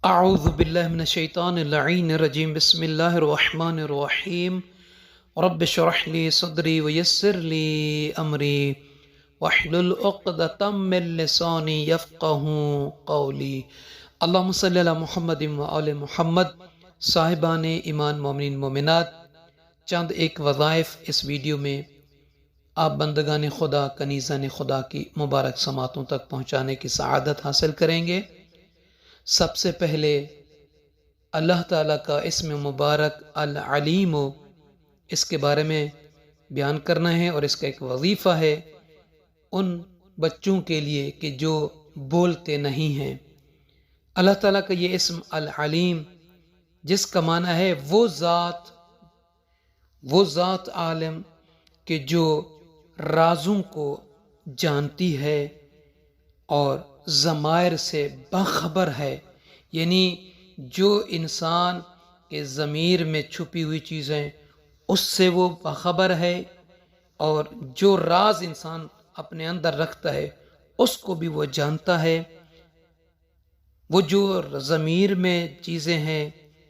اعوذ باللہ من الشیطان اللعین الرجیم بسم اللہ الرحمن الرحیم رب اشرح لی صدری ویسر لی امری واحلل عقدۃ من لسانی یفقہوا قولی اللہم صلی علی محمد وآل محمد۔ صاحبان ایمان مومنین مومنات، چند ایک وظائف اس ویڈیو میں آپ بندگان خدا کنیزان خدا کی مبارک سماعتوں تک پہنچانے کی سعادت حاصل کریں گے۔ سب سے پہلے اللہ تعالیٰ کا اسم مبارک العلیم اس کے بارے میں بیان کرنا ہے، اور اس کا ایک وظیفہ ہے ان بچوں کے لیے کہ جو بولتے نہیں ہیں۔ اللہ تعالیٰ کا یہ اسم العلیم، جس کا معنی ہے وہ ذات عالم کہ جو رازوں کو جانتی ہے اور ضمائر سے باخبر ہے، یعنی جو انسان کے ضمیر میں چھپی ہوئی چیزیں اس سے وہ باخبر ہے، اور جو راز انسان اپنے اندر رکھتا ہے اس کو بھی وہ جانتا ہے۔ وہ جو ضمیر میں چیزیں ہیں،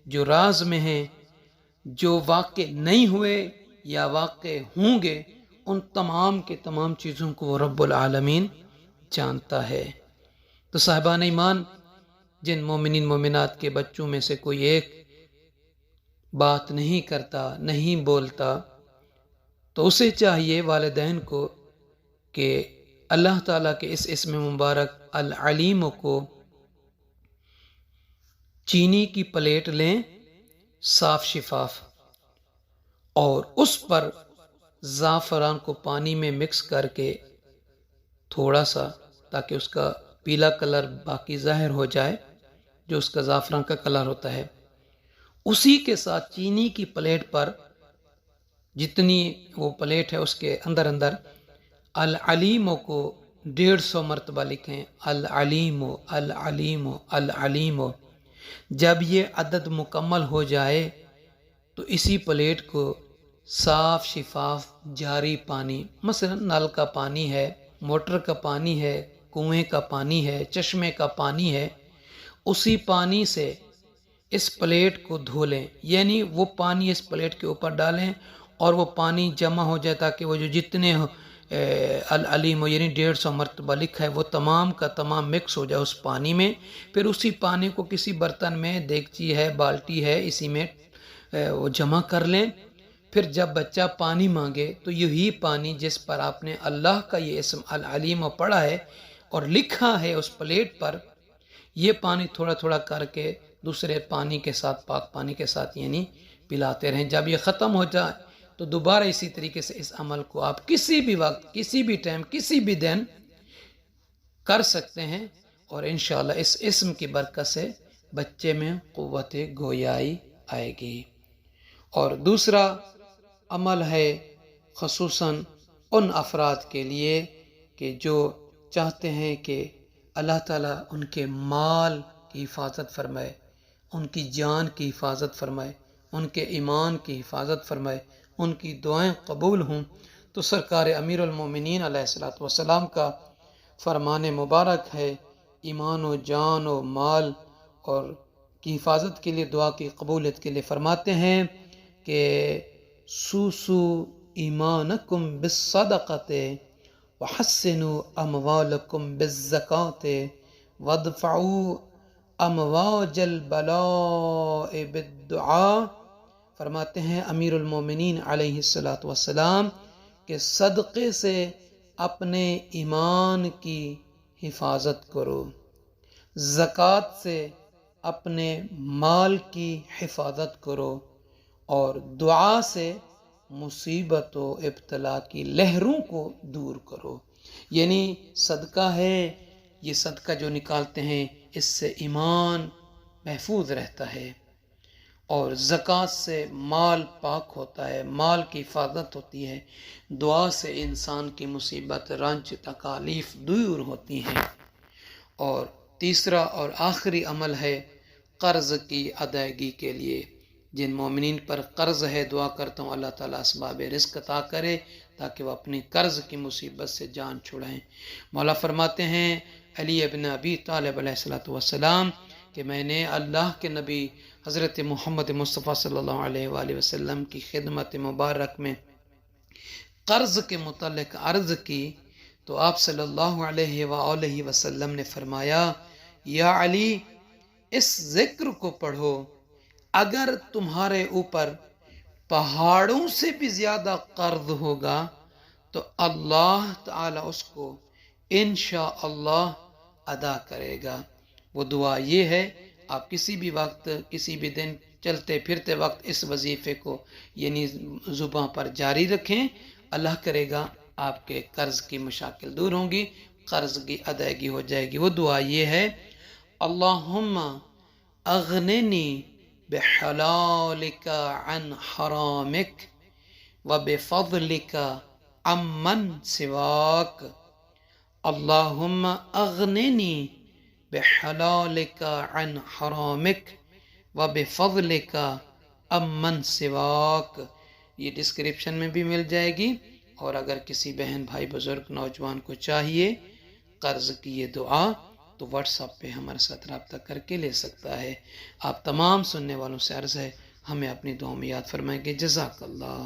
جو راز میں ہیں، جو واقع نہیں ہوئے یا واقع ہوں گے، ان تمام کے تمام چیزوں کو وہ رب العالمین جانتا ہے۔ تو صاحبان ایمان، جن مومنین مومنات کے بچوں میں سے کوئی ایک بات نہیں کرتا، نہیں بولتا، تو اسے چاہیے والدین کو کہ اللہ تعالیٰ کے اس اسم مبارک العلیم کو چینی کی پلیٹ لیں صاف شفاف، اور اس پر زعفران کو پانی میں مکس کر کے تھوڑا سا، تاکہ اس کا پیلا کلر باقی ظاہر ہو جائے، جو اس کا زعفران کا کلر ہوتا ہے، اسی کے ساتھ چینی کی پلیٹ پر جتنی وہ پلیٹ ہے اس کے اندر العلیم کو 150 مرتبہ لکھیں، العلیم العلیم العلیم۔ جب یہ عدد مکمل ہو جائے تو اسی پلیٹ کو صاف شفاف جاری پانی، مثلا نل کا پانی ہے، موٹر کا پانی ہے، کنویں کا پانی ہے، چشمے کا پانی ہے، اسی پانی سے اس پلیٹ کو دھو لیں، یعنی وہ پانی اس پلیٹ کے اوپر ڈالیں اور وہ پانی جمع ہو جائے، تاکہ وہ جو جتنے العلیم یعنی 150 مرتبہ لکھا ہے وہ تمام کا تمام مکس ہو جائے اس پانی میں۔ پھر اسی پانی کو کسی برتن میں، دیگچی ہے، بالٹی ہے، اسی میں وہ جمع کر لیں۔ پھر جب بچہ پانی مانگے تو یہی پانی جس پر آپ نے اللہ کا یہ اسم العلیم پڑھا ہے اور لکھا ہے اس پلیٹ پر، یہ پانی تھوڑا تھوڑا کر کے دوسرے پانی کے ساتھ، پاک پانی کے ساتھ یعنی پلاتے رہیں۔ جب یہ ختم ہو جائے تو دوبارہ اسی طریقے سے اس عمل کو آپ کسی بھی وقت، کسی بھی ٹائم، کسی بھی دن کر سکتے ہیں، اور انشاءاللہ اس اسم کی برکت سے بچے میں قوت گویائی آئے گی۔ اور دوسرا عمل ہے خصوصاً ان افراد کے لیے کہ جو چاہتے ہیں کہ اللہ تعالیٰ ان کے مال کی حفاظت فرمائے، ان کی جان کی حفاظت فرمائے، ان کے ایمان کی حفاظت فرمائے، ان کی دعائیں قبول ہوں، تو سرکار امیر المومنین علیہ السلام کا فرمان مبارک ہے، ایمان و جان و مال اور کی حفاظت کے لیے، دعا کی قبولیت کے لیے فرماتے ہیں کہ سوسو ایمانکم بالصدقۃ وحسنوا اموالکم بالزکاۃ وادفعوا امواج البلاء بالدعاء۔ فرماتے ہیں امیر المومنین علیہ السلام کہ صدقے سے اپنے ایمان کی حفاظت کرو، زکوٰۃ سے اپنے مال کی حفاظت کرو، اور دعا سے مصیبت و ابتلا کی لہروں کو دور کرو۔ یعنی صدقہ ہے، یہ صدقہ جو نکالتے ہیں اس سے ایمان محفوظ رہتا ہے، اور زکوٰۃ سے مال پاک ہوتا ہے، مال کی حفاظت ہوتی ہے، دعا سے انسان کی مصیبت، رنج، تکالیف دور ہوتی ہیں۔ اور تیسرا اور آخری عمل ہے قرض کی ادائیگی کے لیے۔ جن مومنین پر قرض ہے، دعا کرتا ہوں اللہ تعالیٰ اسباب رزق عطا کرے تاکہ وہ اپنی قرض کی مصیبت سے جان چھڑائیں۔ مولا فرماتے ہیں علی ابن ابی طالب علیہ السلام کہ میں نے اللہ کے نبی حضرت محمد مصطفیٰ صلی اللہ علیہ وآلہ وسلم کی خدمت مبارک میں قرض کے متعلق عرض کی تو آپ صلی اللہ علیہ وآلہ وسلم نے فرمایا یا علی اس ذکر کو پڑھو، اگر تمہارے اوپر پہاڑوں سے بھی زیادہ قرض ہوگا تو اللہ تعالی اس کو انشاءاللہ ادا کرے گا۔ وہ دعا یہ ہے، آپ کسی بھی وقت کسی بھی دن چلتے پھرتے وقت اس وظیفے کو یعنی زباں پر جاری رکھیں، اللہ کرے گا آپ کے قرض کی مشاکل دور ہوں گی، قرض کی ادائیگی ہو جائے گی۔ وہ دعا یہ ہے اللہم اغننی بحلالک عن حرامک وبفضلک عمن سواک، اللہم اغننی بحلالک عن حرامک وبفضلک عمن سواک۔ یہ ڈسکرپشن میں بھی مل جائے گی، اور اگر کسی بہن بھائی بزرگ نوجوان کو چاہیے قرض کی یہ دعا تو واٹس ایپ پہ ہمارے ساتھ رابطہ کر کے لے سکتا ہے۔ آپ تمام سننے والوں سے عرض ہے ہمیں اپنی دعاؤں میں یاد فرمائیں گے۔ جزاک اللہ۔